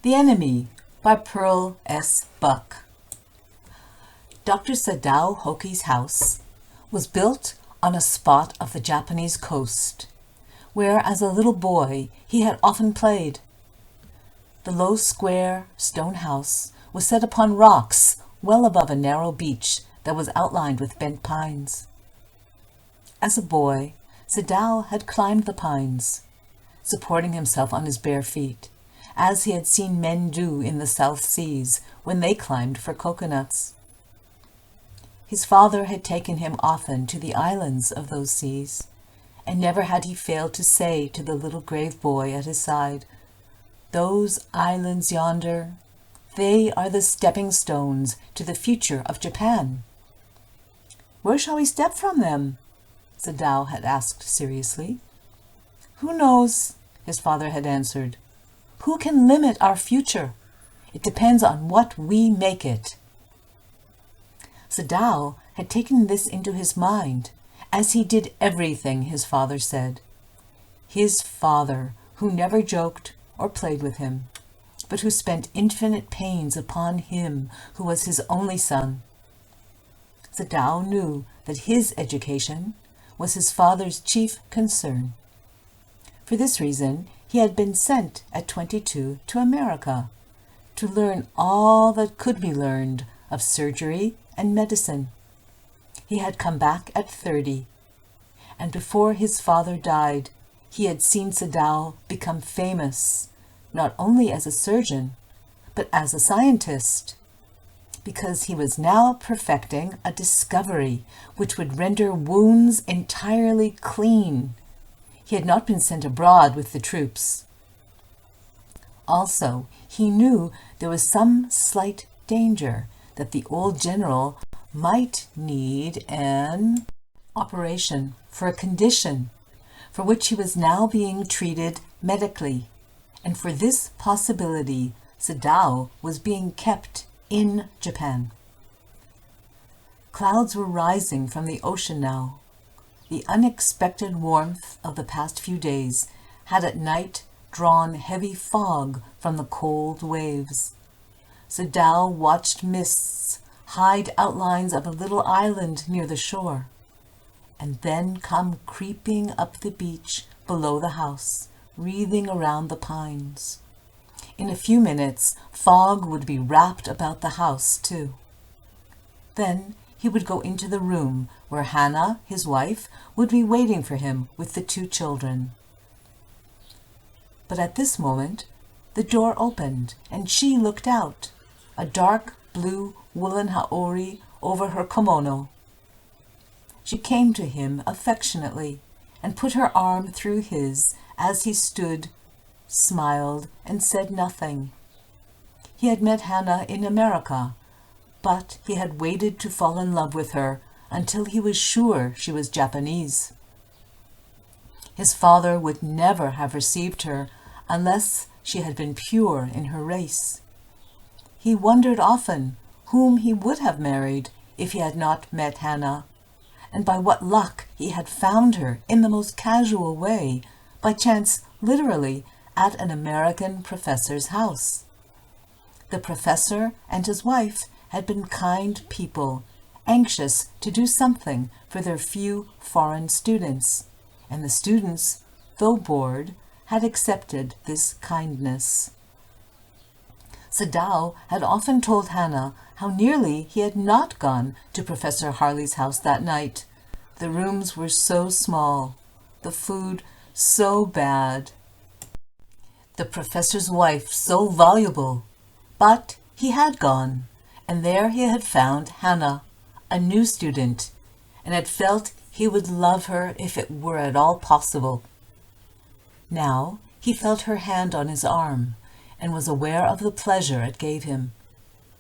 The Enemy by Pearl S. Buck. Dr. Sadao Hoki's house was built on a spot of the Japanese coast, where as a little boy he had often played. The low square stone house was set upon rocks well above a narrow beach that was outlined with bent pines. As a boy, Sadao had climbed the pines, supporting himself on his bare feet, as he had seen men do in the South Seas when they climbed for coconuts. His father had taken him often to the islands of those seas, and never had he failed to say to the little grave boy at his side, "Those islands yonder, they are the stepping stones to the future of Japan." "Where shall we step from them?" Sadao had asked seriously. "Who knows?" his father had answered. "Who can limit our future? It depends on what we make it." Sadao had taken this into his mind, as he did everything his father said. His father, who never joked or played with him, but who spent infinite pains upon him who was his only son. Sadao knew that his education was his father's chief concern. For this reason, he had been sent at 22 to America to learn all that could be learned of surgery and medicine. He had come back at 30, and before his father died, he had seen Sadao become famous, not only as a surgeon, but as a scientist, because he was now perfecting a discovery which would render wounds entirely clean. He had not been sent abroad with the troops. Also, he knew there was some slight danger that the old general might need an operation for a condition for which he was now being treated medically, and for this possibility Sadao was being kept in Japan. Clouds were rising from the ocean now. The unexpected warmth of the past few days had at night drawn heavy fog from the cold waves. Sadao watched mists hide outlines of a little island near the shore, and then come creeping up the beach below the house, wreathing around the pines. In a few minutes, fog would be wrapped about the house, too. Then he would go into the room where Hana, his wife, would be waiting for him with the 2 children. But at this moment, the door opened, and she looked out, a dark blue woolen haori over her kimono. She came to him affectionately and put her arm through his as he stood, smiled, and said nothing. He had met Hana in America, but he had waited to fall in love with her until he was sure she was Japanese. His father would never have received her unless she had been pure in her race. He wondered often whom he would have married if he had not met Hana, and by what luck he had found her in the most casual way, by chance literally at an American professor's house. The professor and his wife had been kind people, anxious to do something for their few foreign students, and the students, though bored, had accepted this kindness. Sadao had often told Hana how nearly he had not gone to Professor Harley's house that night. The rooms were so small, the food so bad, the professor's wife so valuable. But he had gone, and there he had found Hana, a new student, and had felt he would love her if it were at all possible. Now he felt her hand on his arm, and was aware of the pleasure it gave him,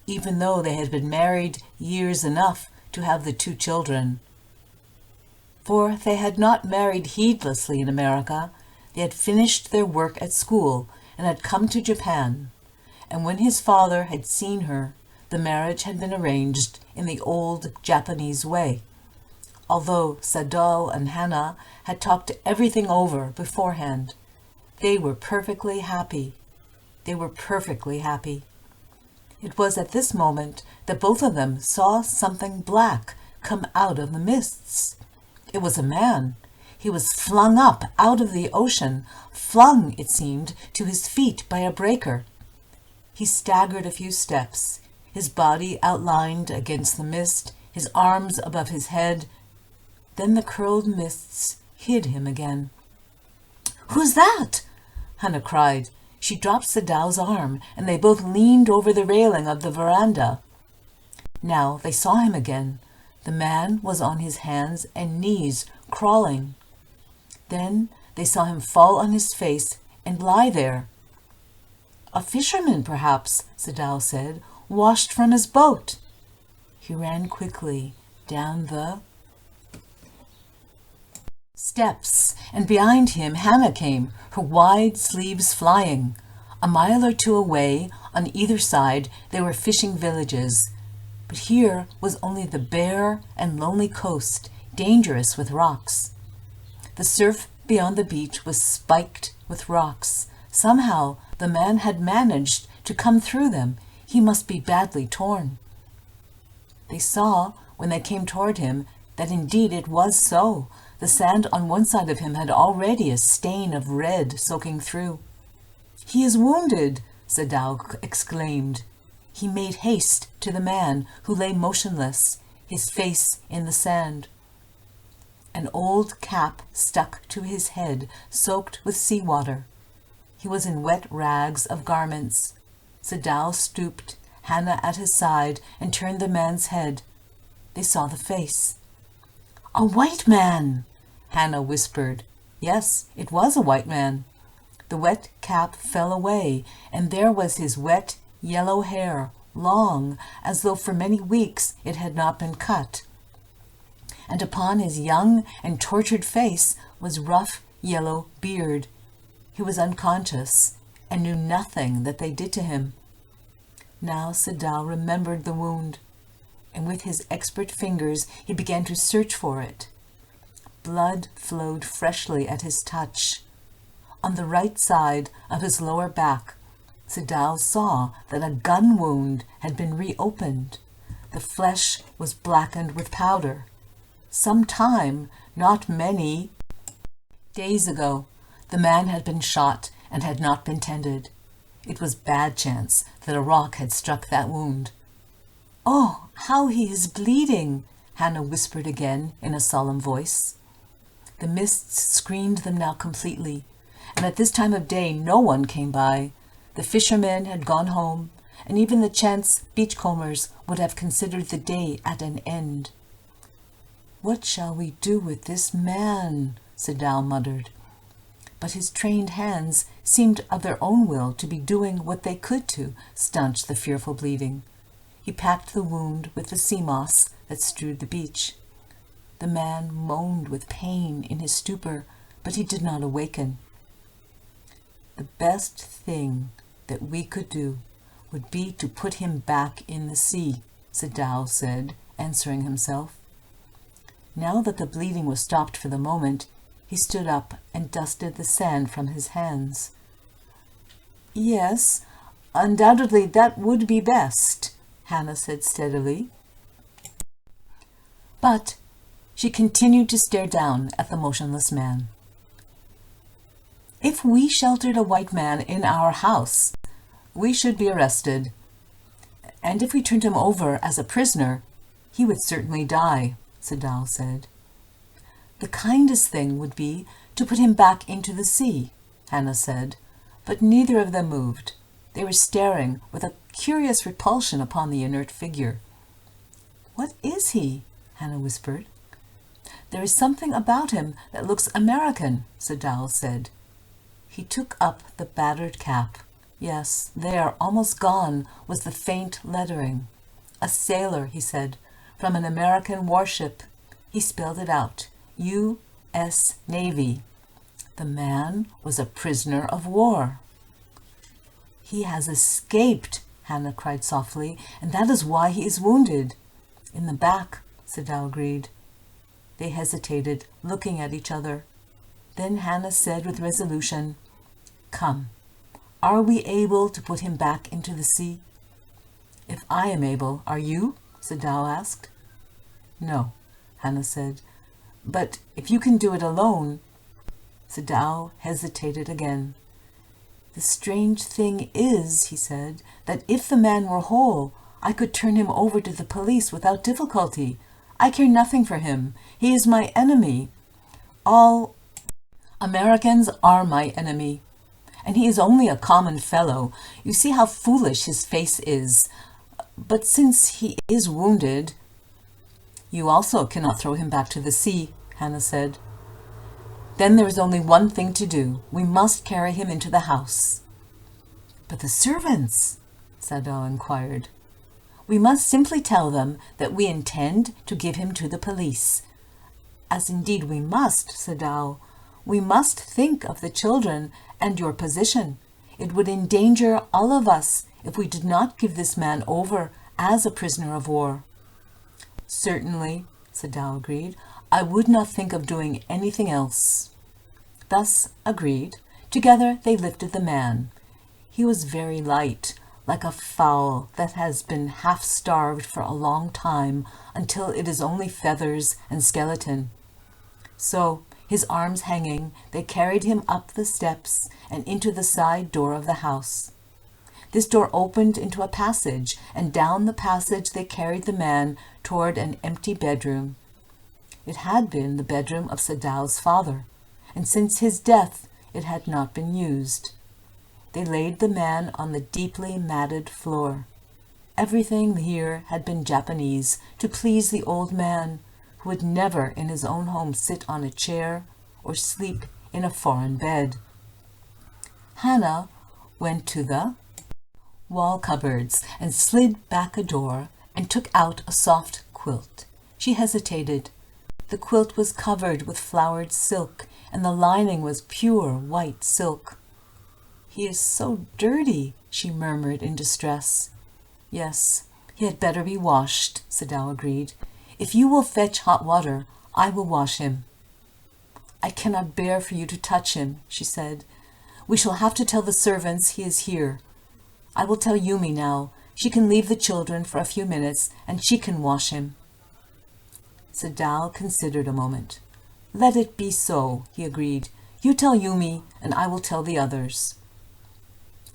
even though they had been married years enough to have the 2 children. For they had not married heedlessly in America. They had finished their work at school and had come to Japan, and when his father had seen her, the marriage had been arranged in the old Japanese way, although Sadao and Hana had talked everything over beforehand. They were perfectly happy. They were perfectly happy. It was at this moment that both of them saw something black come out of the mists. It was a man. He was flung up out of the ocean, flung, it seemed, to his feet by a breaker. He staggered a few steps, his body outlined against the mist, his arms above his head. Then the curled mists hid him again. "Who's that?" Hana cried. She dropped Sadao's arm, and they both leaned over the railing of the veranda. Now they saw him again. The man was on his hands and knees, crawling. Then they saw him fall on his face and lie there. "A fisherman, perhaps," Sadao said, "washed from his boat." He ran quickly down the steps, and behind him Hana came, her wide sleeves flying. A mile or two away, on either side, there were fishing villages. But here was only the bare and lonely coast, dangerous with rocks. The surf beyond the beach was spiked with rocks. Somehow the man had managed to come through them. He must be badly torn. They saw, when they came toward him, that indeed it was so. The sand on one side of him had already a stain of red soaking through. "He is wounded," Sadao exclaimed. He made haste to the man who lay motionless, his face in the sand. An old cap stuck to his head, soaked with seawater. He was in wet rags of garments. Sadao stooped, Hana at his side, and turned the man's head. They saw the face. "A white man!" Hana whispered. Yes, it was a white man. The wet cap fell away, and there was his wet, yellow hair, long, as though for many weeks it had not been cut. And upon his young and tortured face was rough yellow beard. He was unconscious and knew nothing that they did to him. Now Sadao remembered the wound, and with his expert fingers he began to search for it. Blood flowed freshly at his touch. On the right side of his lower back, Sadao saw that a gun wound had been reopened. The flesh was blackened with powder. Some time, not many days ago, the man had been shot and had not been tended. It was bad chance that a rock had struck that wound. "Oh, how he is bleeding," Hana whispered again in a solemn voice. The mists screened them now completely, and at this time of day no one came by. The fishermen had gone home, and even the chance beachcombers would have considered the day at an end. "What shall we do with this man?" Sadao muttered. But his trained hands seemed of their own will to be doing what they could to stanch the fearful bleeding. He packed the wound with the sea moss that strewed the beach. The man moaned with pain in his stupor, but he did not awaken. "The best thing that we could do would be to put him back in the sea," Sadao said, answering himself. Now that the bleeding was stopped for the moment, he stood up and dusted the sand from his hands. "Yes, undoubtedly that would be best," Hana said steadily. But she continued to stare down at the motionless man. "If we sheltered a white man in our house, we should be arrested. And if we turned him over as a prisoner, he would certainly die," Sadao said. "The kindest thing would be to put him back into the sea," Hana said, but neither of them moved. They were staring with a curious repulsion upon the inert figure. "What is he?" Hana whispered. "There is something about him that looks American," Sadao said. He took up the battered cap. Yes, there, almost gone, was the faint lettering. "A sailor," he said, "from an American warship." He spelled it out. U.S. Navy. The man was a prisoner of war. "He has escaped," Hana cried softly, "and that is why he is wounded." "In the back," Sadao agreed. They hesitated, looking at each other. Then Hana said with resolution, "Come, Are we able to put him back into the sea?" "If I am able, are you?" Sadao asked. "No," Hana said. "But if you can do it alone—" Sadao hesitated again. "The strange thing is," he said, "that if the man were whole, I could turn him over to the police without difficulty. I care nothing for him. He is my enemy. All Americans are my enemy. And he is only a common fellow. You see how foolish his face is. But since he is wounded—" "You also cannot throw him back to the sea," Hana said. "Then there is only one thing to do. We must carry him into the house." "But the servants?" Sadao inquired. "We must simply tell them that we intend to give him to the police. As indeed we must, Sadao. We must think of the children and your position. It would endanger all of us if we did not give this man over as a prisoner of war." "Certainly," Sadao agreed. "I would not think of doing anything else." Thus agreed, together they lifted the man. He was very light, like a fowl that has been half-starved for a long time until it is only feathers and skeleton. So, his arms hanging, they carried him up the steps and into the side door of the house. This door opened into a passage, and down the passage they carried the man toward an empty bedroom. It had been the bedroom of Sadao's father, and since his death it had not been used. They laid the man on the deeply matted floor. Everything here had been Japanese, to please the old man, who would never in his own home sit on a chair or sleep in a foreign bed. Hana went to the wall cupboards and slid back a door and took out a soft quilt. She hesitated. The quilt was covered with flowered silk, and the lining was pure white silk. "He is so dirty," she murmured in distress. "Yes, he had better be washed," Sadao agreed. "If you will fetch hot water, I will wash him." "I cannot bear for you to touch him," she said. "We shall have to tell the servants he is here. I will tell Yumi now. She can leave the children for a few minutes, and she can wash him." Sadao considered a moment. "Let it be so," he agreed. "You tell Yumi, and I will tell the others."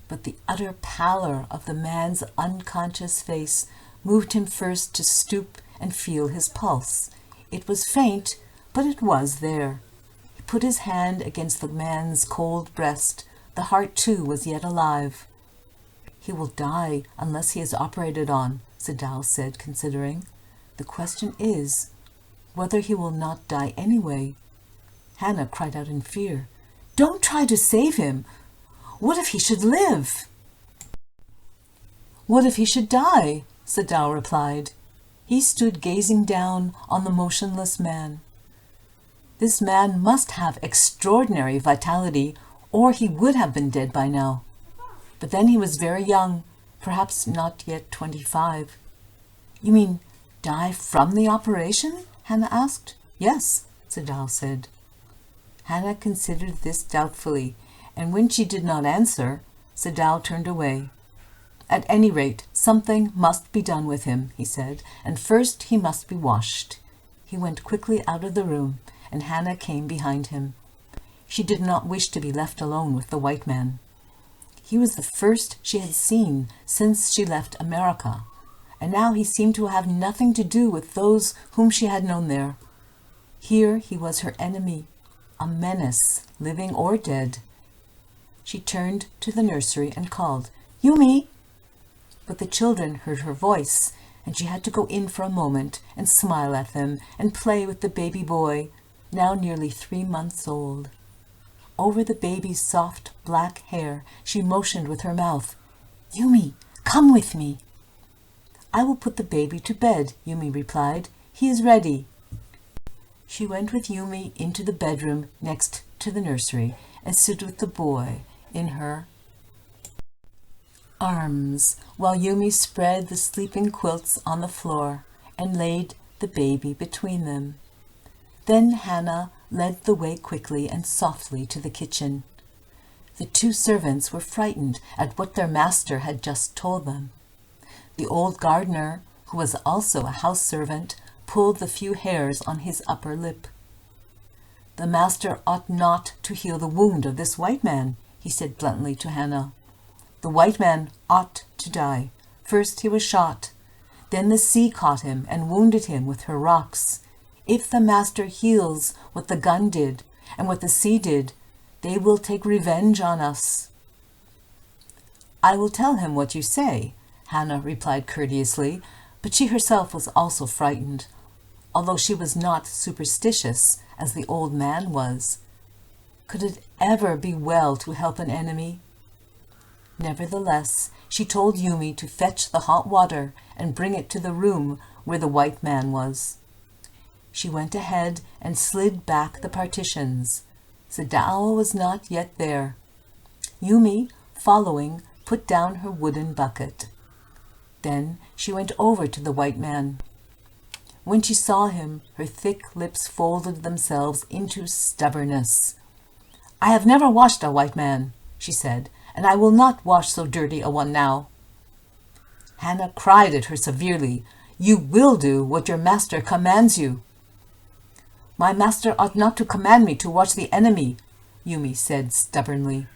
But the utter pallor of the man's unconscious face moved him first to stoop and feel his pulse. It was faint, but it was there. He put his hand against the man's cold breast. The heart, too, was yet alive. "He will die unless he is operated on," Sadao said, considering. "The question is whether he will not die anyway." Hana cried out in fear. "Don't try to save him! What if he should live?" "What if he should die?" Sadao replied. He stood gazing down on the motionless man. This man must have extraordinary vitality, or he would have been dead by now. But then he was very young, perhaps not yet 25. "You mean die from the operation?" Hana asked. "Yes," Sadao said. Hana considered this doubtfully, and when she did not answer, Sadao turned away. "At any rate, something must be done with him," he said, "and first he must be washed." He went quickly out of the room, and Hana came behind him. She did not wish to be left alone with the white man. He was the first she had seen since she left America, and now he seemed to have nothing to do with those whom she had known there. Here he was her enemy, a menace, living or dead. She turned to the nursery and called, "Yumi!" But the children heard her voice, and she had to go in for a moment and smile at them and play with the baby boy, now nearly 3 months old. Over the baby's soft black hair she motioned with her mouth. "Yumi, come with me." "I will put the baby to bed," Yumi replied. "He is ready." She went with Yumi into the bedroom next to the nursery and stood with the boy in her arms, while Yumi spread the sleeping quilts on the floor and laid the baby between them. Then Hana led the way quickly and softly to the kitchen. The two servants were frightened at what their master had just told them. The old gardener, who was also a house servant, pulled the few hairs on his upper lip. "The master ought not to heal the wound of this white man," he said bluntly to Hana. "The white man ought to die. First he was shot. Then the sea caught him and wounded him with her rocks. If the master heals what the gun did and what the sea did, they will take revenge on us." "I will tell him what you say," Hana replied courteously, but she herself was also frightened, although she was not superstitious as the old man was. Could it ever be well to help an enemy? Nevertheless, she told Yumi to fetch the hot water and bring it to the room where the white man was. She went ahead and slid back the partitions. Sadao was not yet there. Yumi, following, put down her wooden bucket. Then she went over to the white man. When she saw him, her thick lips folded themselves into stubbornness. "I have never washed a white man," she said, "and I will not wash so dirty a one now." Hana cried at her severely. "You will do what your master commands you." "My master ought not to command me to watch the enemy," Yumi said stubbornly.